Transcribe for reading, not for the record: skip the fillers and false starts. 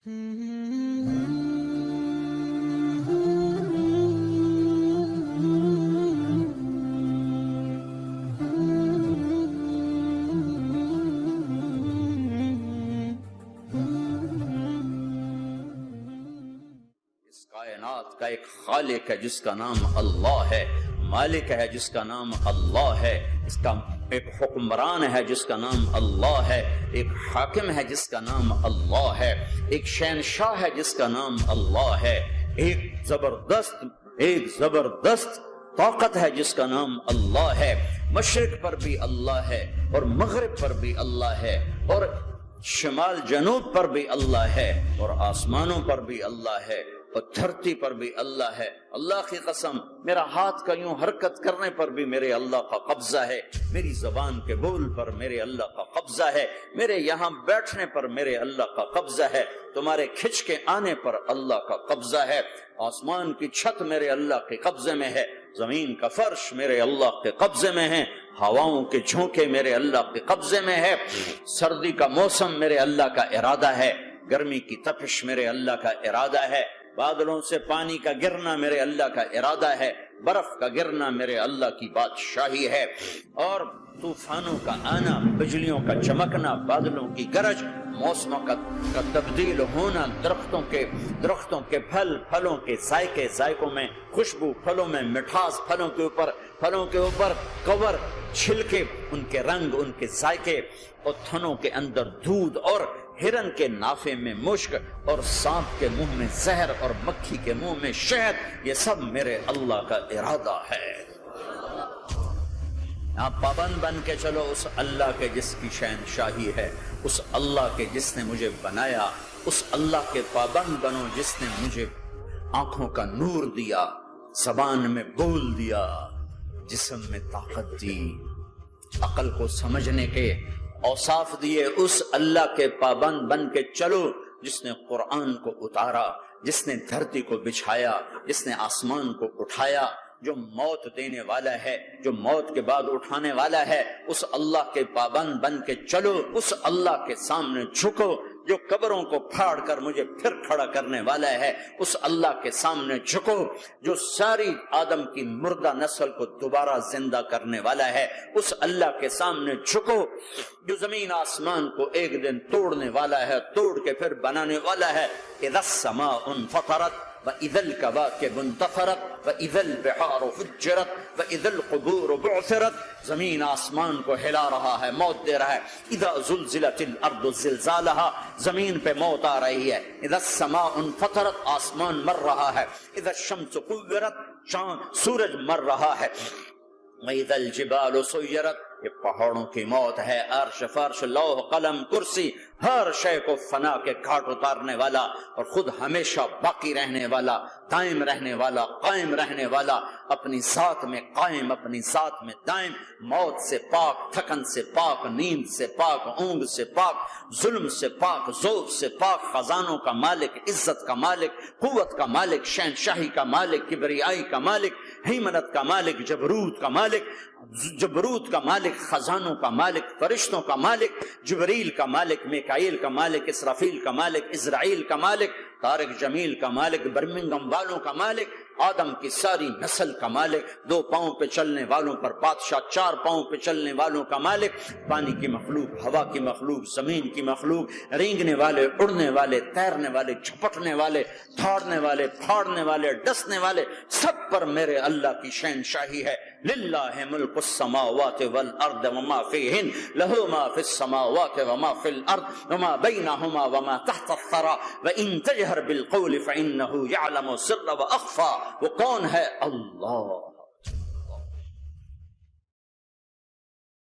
کائنات کا ایک خالق ہے جس کا نام اللہ ہے، مالک ہے جس کا نام اللہ ہے، اس کا ایک حکمران ہے جس کا نام اللہ ہے، ایک حاکم ہے جس کا نام اللہ ہے، ایک شہنشاہ ہے جس کا نام اللہ ہے، ایک زبردست طاقت ہے جس کا نام اللہ ہے، مشرق پر بھی اللہ ہے اور مغرب پر بھی اللہ ہے اور شمال جنوب پر بھی اللہ ہے اور آسمانوں پر بھی اللہ ہے اور دھرتی پر بھی اللہ ہے۔ اللہ کی قسم، میرا ہاتھ کا یوں حرکت کرنے پر بھی میرے اللہ کا قبضہ ہے، میری زبان کے بول پر میرے اللہ کا قبضہ ہے، میرے یہاں بیٹھنے پر میرے اللہ کا قبضہ ہے، تمہارے کھچ کے آنے پر اللہ کا قبضہ ہے، آسمان کی چھت میرے اللہ کے قبضے میں ہے، زمین کا فرش میرے اللہ کے قبضے میں ہے، ہواؤں کے جھونکے میرے اللہ کے قبضے میں ہے، سردی کا موسم میرے اللہ کا ارادہ ہے، گرمی کی تپش میرے اللہ کا ارادہ ہے، بادلوں سے پانی کا گرنا میرے اللہ کا ارادہ ہے، برف کا گرنا میرے اللہ کی بادشاہی ہے، اور طوفانوں کا آنا، بجلیوں کا چمکنا، بادلوں کی گرج، موسموں کا تبدیل ہونا، درختوں کے پھلوں کے ذائقوں میں خوشبو، پھلوں میں مٹھاس، پھلوں کے اوپر کور، چھلکے، ان کے رنگ، ان کے ذائقے، اور تھنوں کے اندر دودھ، اور ہرن کے نافے میں مشک، اور سانپ کے منہ میں زہر، اور مکھی کے منہ میں شہد، یہ سب میرے اللہ کا ارادہ ہے۔ آپ پابند بن کے چلو اس اللہ کے جس کی شہنشاہی ہے، اس اللہ کے جس نے مجھے بنایا، اس اللہ کے پابند بنو جس نے مجھے آنکھوں کا نور دیا، زبان میں بول دیا، جسم میں طاقت دی، عقل کو سمجھنے کے اوصاف دیے، اس اللہ کے پابند بن کے چلو جس نے قرآن کو اتارا، جس نے دھرتی کو بچھایا، جس نے آسمان کو اٹھایا، جو موت دینے والا ہے، جو موت کے بعد اٹھانے والا ہے، اس اللہ کے پابند بن کے چلو، اس اللہ کے سامنے جھکو جو قبروں کو پھاڑ کر مجھے پھر کھڑا کرنے والا ہے، اس اللہ کے سامنے جھکو جو ساری آدم کی مردہ نسل کو دوبارہ زندہ کرنے والا ہے، اس اللہ کے سامنے جھکو جو زمین آسمان کو ایک دن توڑنے والا ہے، توڑ کے پھر بنانے والا ہے۔ اذا السماء انفطرت وَإِذَا الْكَوَاكِبُ انتَثَرَتْ وَإِذَا الْبِحَارُ فُجِّرَتْ وَإِذَا الْقُبُورُ بُعْثِرَتْ، زمین آسمان کو ہلا رہا ہے، موت دے رہا ہے۔ اِذَا زُلْزِلَتِ الْأَرْضُ زِلْزَالَهَا، زمین پہ موت آ رہی ہے۔ اِذَا السَّمَاءُ انفطرت، آسمان مر رہا ہے۔ اِذَا الشَّمْسُ كُوِّرَتْ، سورج مر رہا ہے۔ وَإِذَا الْجِبَالُ سُيِّرَتْ، یہ پہاڑوں کی موت ہے۔ عرش، فرش، لوح، قلم، کرسی، ہر شے کو فنا کے گھاٹ اتارنے والا اور خود ہمیشہ باقی رہنے والا، دائم رہنے والا، قائم رہنے والا، اپنی ذات میں قائم، اپنی ذات میں دائم، موت سے پاک، تھکن سے پاک، نیند سے پاک، اونگ سے پاک، ظلم سے پاک، ذوق سے پاک، خزانوں کا مالک، عزت کا مالک، قوت کا مالک، شہنشاہی کا مالک، کبریائی کا مالک، ہیمنت کا مالک، جبروت کا مالک، خزانوں کا مالک، فرشتوں کا مالک، جبریل کا مالک، میکائیل کا مالک، اسرافیل کا مالک، اسرائیل کا مالک، طارق جمیل کا مالک، برمنگم والوں کا مالک، آدم کی ساری نسل کا مالک، 2 پاؤں پہ چلنے والوں پر بادشاہ، 4 پاؤں پہ چلنے والوں کا مالک، پانی کی مخلوق، ہوا کی مخلوق، زمین کی مخلوق، رینگنے والے، اڑنے والے، تیرنے والے، جھپٹنے والے، دھاڑنے والے، پھاڑنے والے، ڈسنے والے، سب پر میرے اللہ کی شہنشاہی ہے۔ للہ ملک السماوات والارض وما فیہن، لہ ما فی السماوات وما فی الارض وما بینہما وما تحت الثری وان تجہر بالقول فانہ یعلم السر واخفی۔ وہ کون ہے؟ اللہ۔